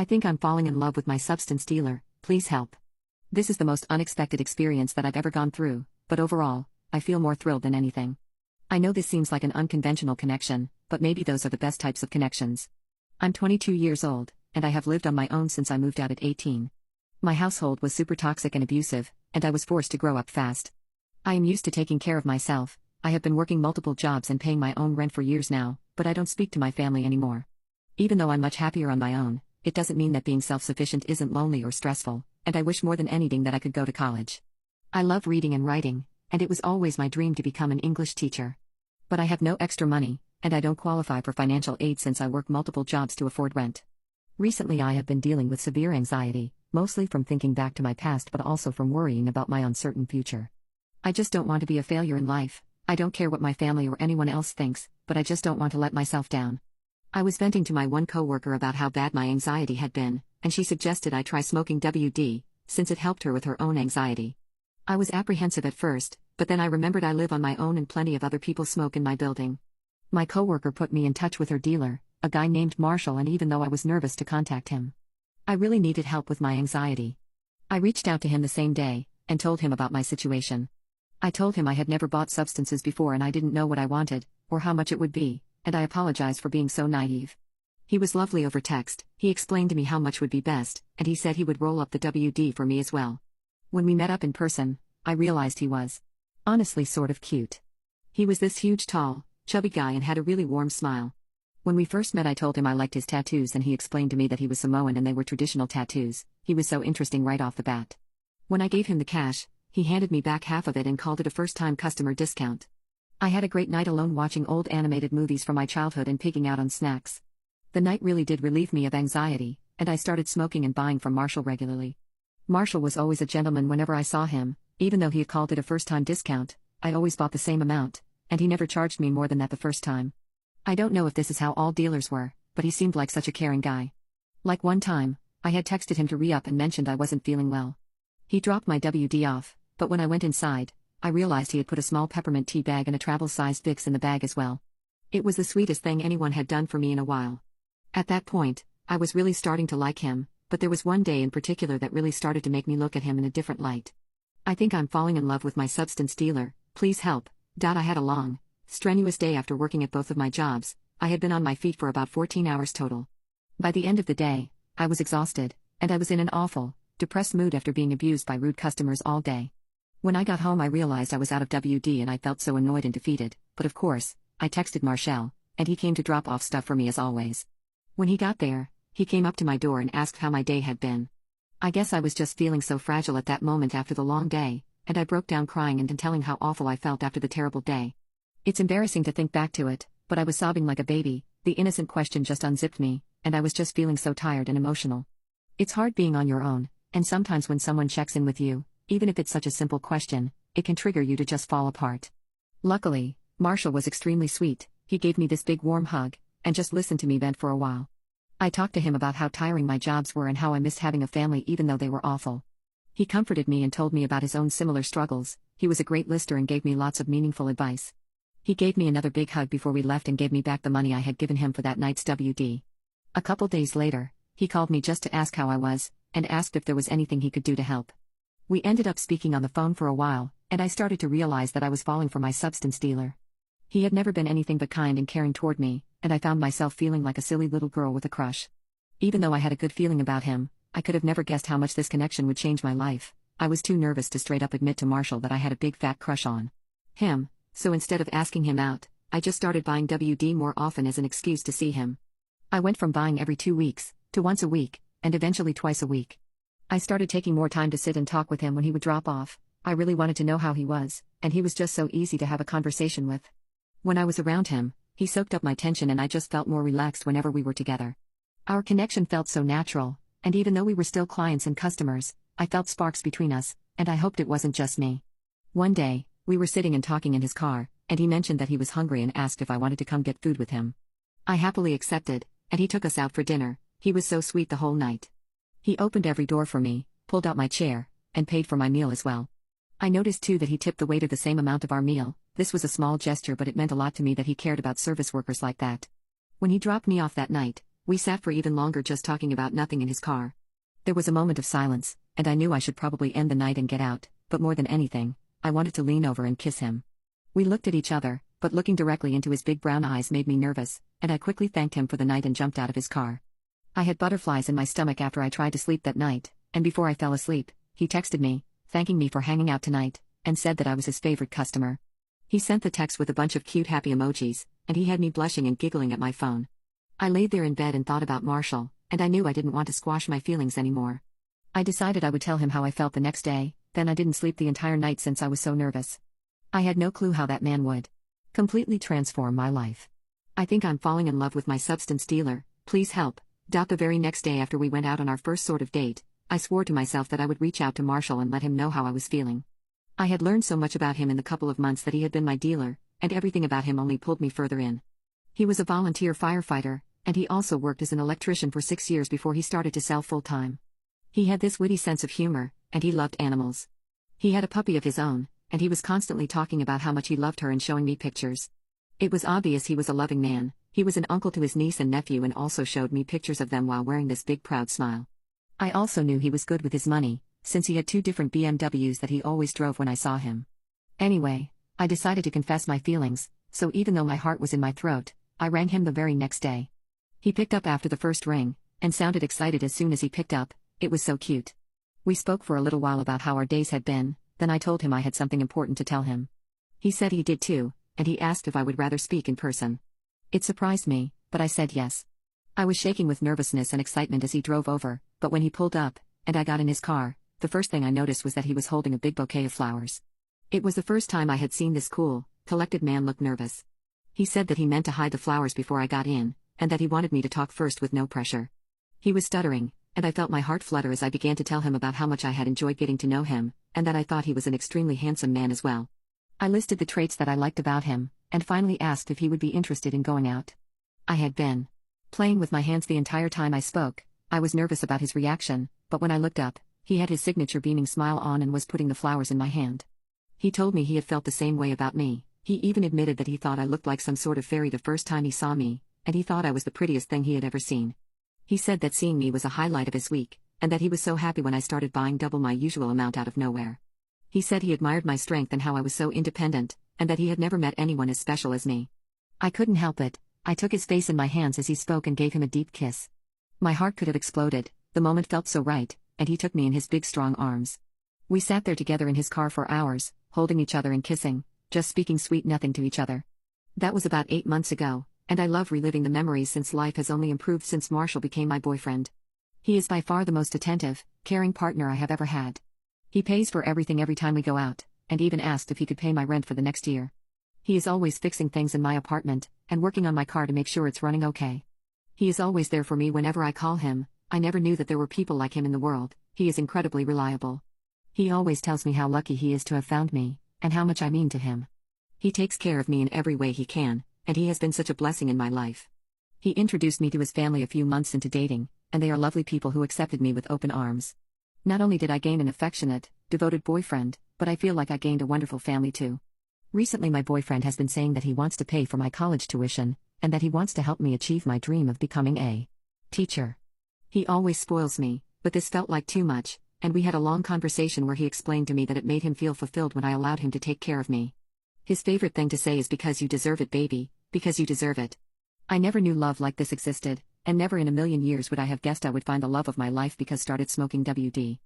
I think I'm falling in love with my substance dealer, please help. This is the most unexpected experience that I've ever gone through, but overall, I feel more thrilled than anything. I know this seems like an unconventional connection, but maybe those are the best types of connections. I'm 22 years old, and I have lived on my own since I moved out at 18. My household was super toxic and abusive, and I was forced to grow up fast. I am used to taking care of myself. I have been working multiple jobs and paying my own rent for years now, but I don't speak to my family anymore. Even though I'm much happier on my own, it doesn't mean that being self-sufficient isn't lonely or stressful, and I wish more than anything that I could go to college. I love reading and writing, and it was always my dream to become an English teacher. But I have no extra money, and I don't qualify for financial aid since I work multiple jobs to afford rent. Recently I have been dealing with severe anxiety, mostly from thinking back to my past but also from worrying about my uncertain future. I just don't want to be a failure in life. I don't care what my family or anyone else thinks, but I just don't want to let myself down. I was venting to my one coworker about how bad my anxiety had been, and she suggested I try smoking WD, since it helped her with her own anxiety. I was apprehensive at first, but then I remembered I live on my own and plenty of other people smoke in my building. My coworker put me in touch with her dealer, a guy named Marshall, and even though I was nervous to contact him, I really needed help with my anxiety. I reached out to him the same day, and told him about my situation. I told him I had never bought substances before and I didn't know what I wanted, or how much it would be, and I apologized for being so naive. He was lovely over text. He explained to me how much would be best, and he said he would roll up the WD for me as well. When we met up in person, I realized he was honestly sort of cute. He was this huge, tall, chubby guy and had a really warm smile. When we first met I told him I liked his tattoos and he explained to me that he was Samoan and they were traditional tattoos. He was so interesting right off the bat. When I gave him the cash, he handed me back half of it and called it a first-time customer discount. I had a great night alone watching old animated movies from my childhood and pigging out on snacks. The night really did relieve me of anxiety, and I started smoking and buying from Marshall regularly. Marshall was always a gentleman whenever I saw him. Even though he had called it a first-time discount, I always bought the same amount, and he never charged me more than that the first time. I don't know if this is how all dealers were, but he seemed like such a caring guy. Like one time, I had texted him to re-up and mentioned I wasn't feeling well. He dropped my WD off, but when I went inside, I realized he had put a small peppermint tea bag and a travel-sized Vicks in the bag as well. It was the sweetest thing anyone had done for me in a while. At that point, I was really starting to like him, but there was one day in particular that really started to make me look at him in a different light. I think I'm falling in love with my substance dealer, please help. I had a long, strenuous day after working at both of my jobs. I had been on my feet for about 14 hours total. By the end of the day, I was exhausted, and I was in an awful, depressed mood after being abused by rude customers all day. When I got home I realized I was out of WD and I felt so annoyed and defeated, but of course, I texted Marshall, and he came to drop off stuff for me as always. When he got there, he came up to my door and asked how my day had been. I guess I was just feeling so fragile at that moment after the long day, and I broke down crying and telling how awful I felt after the terrible day. It's embarrassing to think back to it, but I was sobbing like a baby. The innocent question just unzipped me, and I was just feeling so tired and emotional. It's hard being on your own, and sometimes when someone checks in with you, even if it's such a simple question, it can trigger you to just fall apart. Luckily, Marshall was extremely sweet. He gave me this big warm hug, and just listened to me vent for a while. I talked to him about how tiring my jobs were and how I missed having a family even though they were awful. He comforted me and told me about his own similar struggles. He was a great listener and gave me lots of meaningful advice. He gave me another big hug before we left and gave me back the money I had given him for that night's WD. A couple days later, he called me just to ask how I was, and asked if there was anything he could do to help. We ended up speaking on the phone for a while, and I started to realize that I was falling for my substance dealer. He had never been anything but kind and caring toward me, and I found myself feeling like a silly little girl with a crush. Even though I had a good feeling about him, I could have never guessed how much this connection would change my life. I was too nervous to straight up admit to Marshall that I had a big fat crush on him, so instead of asking him out, I just started buying WD more often as an excuse to see him. I went from buying every 2 weeks, to once a week, and eventually twice a week. I started taking more time to sit and talk with him when he would drop off. I really wanted to know how he was, and he was just so easy to have a conversation with. When I was around him, he soaked up my tension and I just felt more relaxed whenever we were together. Our connection felt so natural, and even though we were still clients and customers, I felt sparks between us, and I hoped it wasn't just me. One day, we were sitting and talking in his car, and he mentioned that he was hungry and asked if I wanted to come get food with him. I happily accepted, and he took us out for dinner. He was so sweet the whole night. He opened every door for me, pulled out my chair, and paid for my meal as well. I noticed too that he tipped the waiter the same amount of our meal. This was a small gesture, but it meant a lot to me that he cared about service workers like that. When he dropped me off that night, We sat for even longer just talking about nothing in his car. There was a moment of silence, and I knew I should probably end the night and get out, but more than anything, I wanted to lean over and kiss him. We looked at each other, but looking directly into his big brown eyes made me nervous, and I quickly thanked him for the night and jumped out of his car. I had butterflies in my stomach after I tried to sleep that night, and before I fell asleep, he texted me, thanking me for hanging out tonight, and said that I was his favorite customer. He sent the text with a bunch of cute happy emojis, and he had me blushing and giggling at my phone. I laid there in bed and thought about Marshall, and I knew I didn't want to squash my feelings anymore. I decided I would tell him how I felt the next day, then I didn't sleep the entire night since I was so nervous. I had no clue how that man would completely transform my life. I think I'm falling in love with my substance dealer, please help. The very next day after we went out on our first sort of date, I swore to myself that I would reach out to Marshall and let him know how I was feeling. I had learned so much about him in the couple of months that he had been my dealer, and everything about him only pulled me further in. He was a volunteer firefighter, and he also worked as an electrician for 6 years before he started to sell full-time. He had this witty sense of humor, and he loved animals. He had a puppy of his own, and he was constantly talking about how much he loved her and showing me pictures. It was obvious he was a loving man. He was an uncle to his niece and nephew and also showed me pictures of them while wearing this big proud smile. I also knew he was good with his money, since he had 2 different BMWs that he always drove when I saw him. Anyway, I decided to confess my feelings, so even though my heart was in my throat, I rang him the very next day. He picked up after the first ring, and sounded excited as soon as he picked up. It was so cute. We spoke for a little while about how our days had been, then I told him I had something important to tell him. He said he did too, and he asked if I would rather speak in person. It surprised me, but I said yes. I was shaking with nervousness and excitement as he drove over, but when he pulled up, and I got in his car, the first thing I noticed was that he was holding a big bouquet of flowers. It was the first time I had seen this cool, collected man look nervous. He said that he meant to hide the flowers before I got in, and that he wanted me to talk first with no pressure. He was stuttering, and I felt my heart flutter as I began to tell him about how much I had enjoyed getting to know him, and that I thought he was an extremely handsome man as well. I listed the traits that I liked about him, and finally asked if he would be interested in going out. I had been playing with my hands the entire time I spoke. I was nervous about his reaction, but when I looked up, he had his signature beaming smile on and was putting the flowers in my hand. He told me he had felt the same way about me. He even admitted that he thought I looked like some sort of fairy the first time he saw me, and he thought I was the prettiest thing he had ever seen. He said that seeing me was a highlight of his week, and that he was so happy when I started buying double my usual amount out of nowhere. He said he admired my strength and how I was so independent, and that he had never met anyone as special as me. I couldn't help it. I took his face in my hands as he spoke and gave him a deep kiss. My heart could have exploded, the moment felt so right, and he took me in his big strong arms. We sat there together in his car for hours, holding each other and kissing, just speaking sweet nothing to each other. That was about 8 months ago, and I love reliving the memories since life has only improved since Marshall became my boyfriend. He is by far the most attentive, caring partner I have ever had. He pays for everything every time we go out, and even asked if he could pay my rent for the next year. He is always fixing things in my apartment, and working on my car to make sure it's running okay. He is always there for me whenever I call him. I never knew that there were people like him in the world. He is incredibly reliable. He always tells me how lucky he is to have found me, and how much I mean to him. He takes care of me in every way he can, and he has been such a blessing in my life. He introduced me to his family a few months into dating, and they are lovely people who accepted me with open arms. Not only did I gain an affectionate, devoted boyfriend, but I feel like I gained a wonderful family too. Recently my boyfriend has been saying that he wants to pay for my college tuition, and that he wants to help me achieve my dream of becoming a teacher. He always spoils me, but this felt like too much, and we had a long conversation where he explained to me that it made him feel fulfilled when I allowed him to take care of me. His favorite thing to say is because you deserve it, baby, because you deserve it. I never knew love like this existed, and never in a million years would I have guessed I would find the love of my life because started smoking WD.